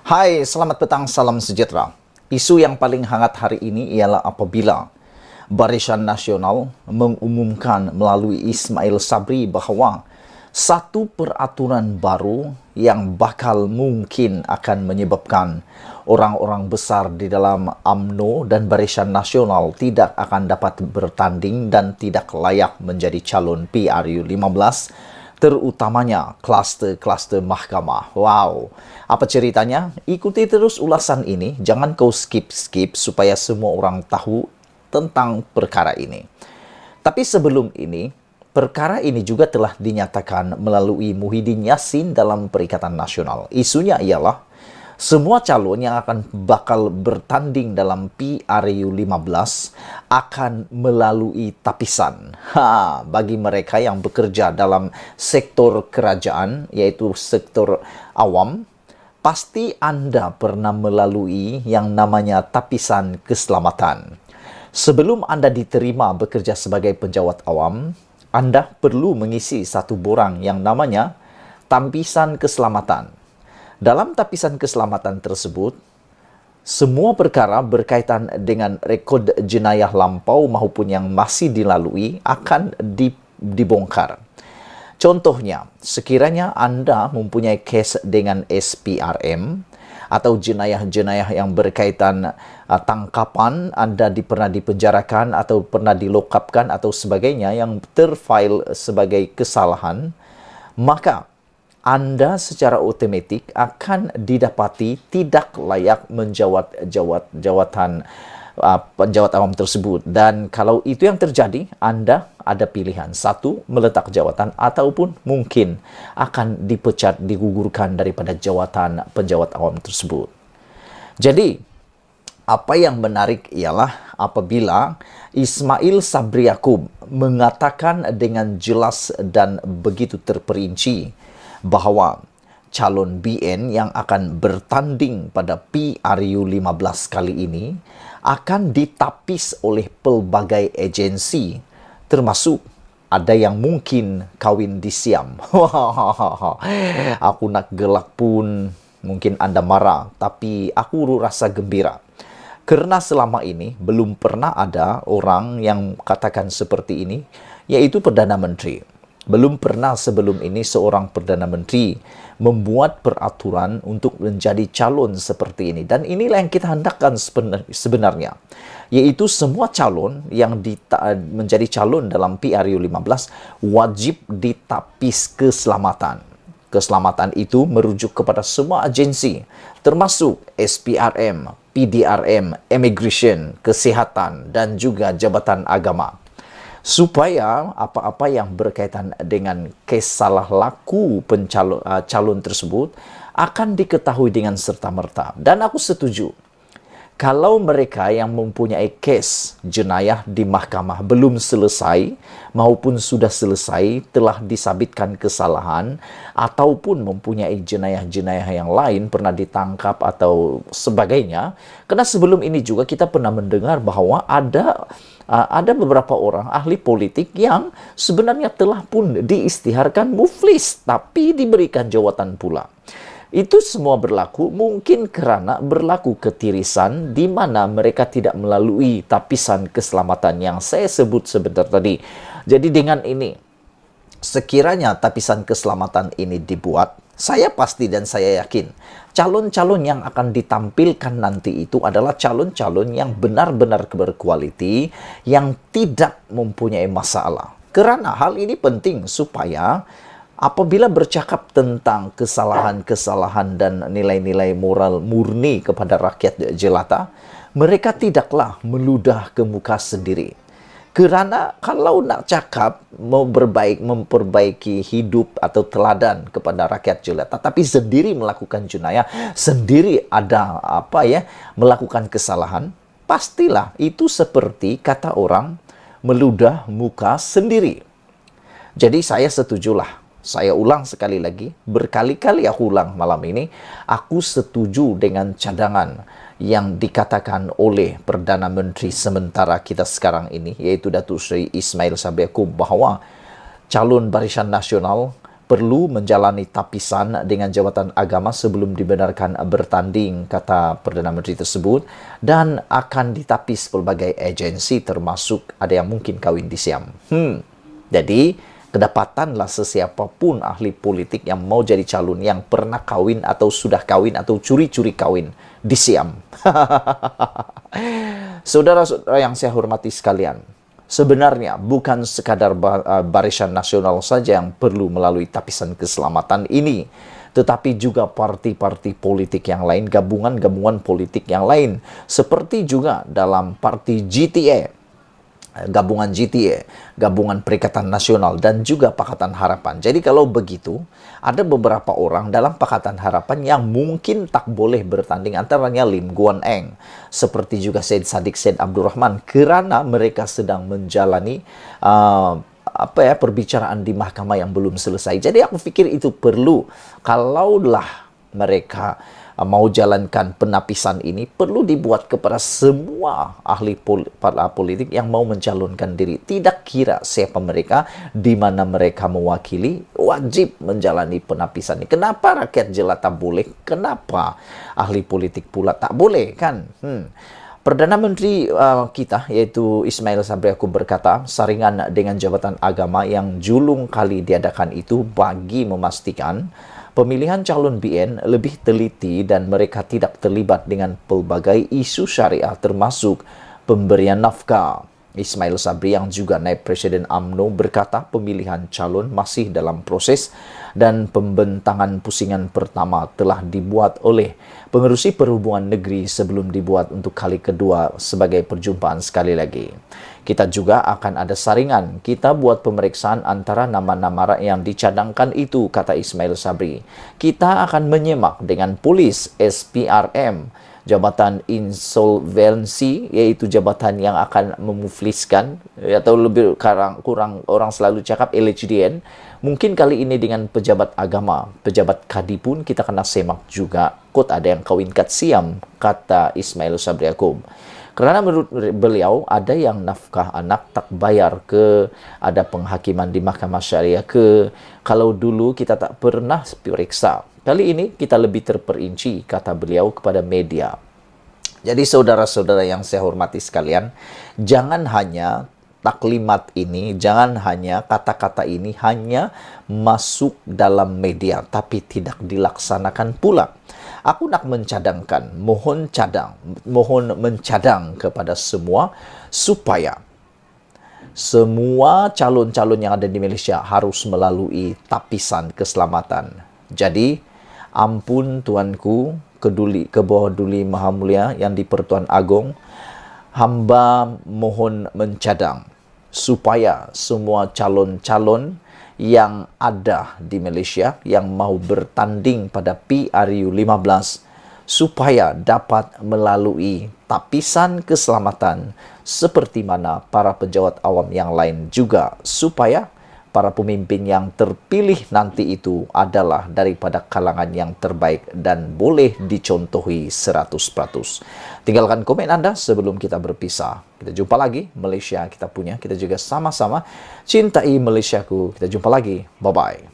Hai, selamat petang, salam sejahtera. Isu yang paling hangat hari ini ialah apabila Barisan Nasional mengumumkan melalui Ismail Sabri bahawa satu peraturan baru yang bakal mungkin akan menyebabkan orang-orang besar di dalam UMNO dan Barisan Nasional tidak akan dapat bertanding dan tidak layak menjadi calon PRU 15, terutamanya kluster-kluster mahkamah. Wow, apa ceritanya? Ikuti terus ulasan ini, jangan kau skip-skip supaya semua orang tahu tentang perkara ini. Tapi sebelum ini, perkara ini juga telah dinyatakan melalui Muhyiddin Yassin dalam Perikatan Nasional. Isunya ialah semua calon yang akan bakal bertanding dalam PRU 15 akan melalui tapisan. Bagi mereka yang bekerja dalam sektor kerajaan, yaitu sektor awam, pasti Anda pernah melalui yang namanya tapisan keselamatan. Sebelum Anda diterima bekerja sebagai penjawat awam, Anda perlu mengisi satu borang yang namanya tapisan keselamatan. Dalam tapisan keselamatan tersebut, semua perkara berkaitan dengan rekod jenayah lampau maupun yang masih dilalui akan dibongkar. Contohnya, sekiranya Anda mempunyai kes dengan SPRM atau jenayah-jenayah yang berkaitan tangkapan, Anda pernah dipenjarakan atau pernah dilokapkan atau sebagainya yang terfile sebagai kesalahan, maka Anda secara otomatik akan didapati tidak layak menjawat jawatan penjawat awam tersebut. Dan kalau itu yang terjadi, Anda ada pilihan. Satu, meletak jawatan ataupun mungkin akan dipecat, digugurkan daripada jawatan penjawat awam tersebut. Jadi, apa yang menarik ialah apabila Ismail Sabri Yaakob mengatakan dengan jelas dan begitu terperinci bahawa calon BN yang akan bertanding pada PRU 15 kali ini akan ditapis oleh pelbagai agensi, termasuk ada yang mungkin kawin di Siam. Aku nak gelak pun mungkin Anda marah, tapi aku rasa gembira. Kerana selama ini belum pernah ada orang yang katakan seperti ini, yaitu Perdana Menteri. Belum pernah sebelum ini seorang Perdana Menteri membuat peraturan untuk menjadi calon seperti ini. Dan inilah yang kita hendakkan sebenarnya. Yaitu semua calon yang menjadi calon dalam PRU 15 wajib ditapis keselamatan. Keselamatan itu merujuk kepada semua agensi, termasuk SPRM, PDRM, Immigration, Kesihatan, dan juga Jabatan Agama. Supaya apa-apa yang berkaitan dengan kes salah laku calon tersebut akan diketahui dengan serta-merta. Dan aku setuju, kalau mereka yang mempunyai kes jenayah di mahkamah belum selesai maupun sudah selesai, telah disabitkan kesalahan ataupun mempunyai jenayah-jenayah yang lain, pernah ditangkap atau sebagainya. Karena sebelum ini juga kita pernah mendengar bahawa ada beberapa orang ahli politik yang sebenarnya telah pun diisytiharkan muflis tapi diberikan jawatan pula. Itu semua berlaku mungkin kerana berlaku ketirisan di mana mereka tidak melalui tapisan keselamatan yang saya sebut sebentar tadi. Jadi dengan ini, sekiranya tapisan keselamatan ini dibuat, saya pasti dan saya yakin calon-calon yang akan ditampilkan nanti itu adalah calon-calon yang benar-benar berkualiti, yang tidak mempunyai masalah. Kerana hal ini penting supaya apabila bercakap tentang kesalahan-kesalahan dan nilai-nilai moral murni kepada rakyat jelata, mereka tidaklah meludah ke muka sendiri. Kerana kalau nak cakap memperbaiki hidup atau teladan kepada rakyat jelata, tapi sendiri melakukan jenayah, sendiri ada melakukan kesalahan, pastilah itu seperti kata orang meludah muka sendiri. Jadi saya setujulah. Saya ulang sekali lagi, berkali-kali aku ulang malam ini, aku setuju dengan cadangan yang dikatakan oleh Perdana Menteri sementara kita sekarang ini, yaitu Datuk Seri Ismail Sabri Yaakob, bahawa calon Barisan Nasional perlu menjalani tapisan dengan jabatan agama sebelum dibenarkan bertanding, kata Perdana Menteri tersebut, dan akan ditapis pelbagai agensi termasuk ada yang mungkin kawin di Siam. Jadi, kedapatanlah sesiapapun ahli politik yang mau jadi calon yang pernah kawin atau sudah kawin atau curi-curi kawin di Siam. Saudara-saudara yang saya hormati sekalian, sebenarnya bukan sekadar Barisan Nasional saja yang perlu melalui tapisan keselamatan ini, tetapi juga parti-parti politik yang lain, gabungan-gabungan politik yang lain, seperti juga dalam parti GTA, gabungan GTA, gabungan Perikatan Nasional, dan juga Pakatan Harapan. Jadi kalau begitu, ada beberapa orang dalam Pakatan Harapan yang mungkin tak boleh bertanding, antaranya Lim Guan Eng, seperti juga Syed Saddiq Syed Abdurrahman, kerana mereka sedang menjalani perbicaraan di mahkamah yang belum selesai. Jadi aku pikir itu perlu, kalaulah mereka mau jalankan penapisan ini, perlu dibuat kepada semua ahli politik yang mau mencalonkan diri. Tidak kira siapa mereka, di mana mereka mewakili, wajib menjalani penapisan ini. Kenapa rakyat jelata boleh? Kenapa ahli politik pula tak boleh, kan? Perdana Menteri kita, yaitu Ismail Sabri Yaakob, berkata, saringan dengan jabatan agama yang julung kali diadakan itu bagi memastikan pemilihan calon BN lebih teliti dan mereka tidak terlibat dengan pelbagai isu syariah termasuk pemberian nafkah. Ismail Sabri yang juga naib Presiden UMNO berkata pemilihan calon masih dalam proses dan pembentangan pusingan pertama telah dibuat oleh pengerusi perhubungan negeri sebelum dibuat untuk kali kedua sebagai perjumpaan sekali lagi. Kita juga akan ada saringan. Kita buat pemeriksaan antara nama-nama yang dicadangkan itu, kata Ismail Sabri. Kita akan menyemak dengan polis, SPRM, jabatan insolvensi, yaitu jabatan yang akan memufliskan, atau lebih kurang orang selalu cakap LHDN. Mungkin kali ini dengan pejabat agama, pejabat kadi pun kita kena semak juga. Kot ada yang kawin kat Siam, kata Ismail Sabri Yaakob. Kerana menurut beliau ada yang nafkah anak tak bayar ke, ada penghakiman di mahkamah syariah ke, kalau dulu kita tak pernah periksa. Kali ini kita lebih terperinci, kata beliau kepada media. Jadi saudara-saudara yang saya hormati sekalian, jangan hanya taklimat ini, jangan hanya kata-kata ini hanya masuk dalam media, tapi tidak dilaksanakan pula. Aku nak mencadangkan, mohon mencadang kepada semua supaya semua calon-calon yang ada di Malaysia harus melalui tapisan keselamatan. Jadi, ampun tuanku, kebawah duli Maha Mulia yang di Pertuan Agong, hamba mohon mencadang supaya semua calon-calon yang ada di Malaysia yang mau bertanding pada PRU 15 supaya dapat melalui tapisan keselamatan seperti mana para pejabat awam yang lain juga, supaya para pemimpin yang terpilih nanti itu adalah daripada kalangan yang terbaik dan boleh dicontohi 100%. Tinggalkan komen Anda sebelum kita berpisah. Kita jumpa lagi. Malaysia kita punya, kita juga sama-sama cintai Malaysiaku. Kita jumpa lagi. Bye-bye.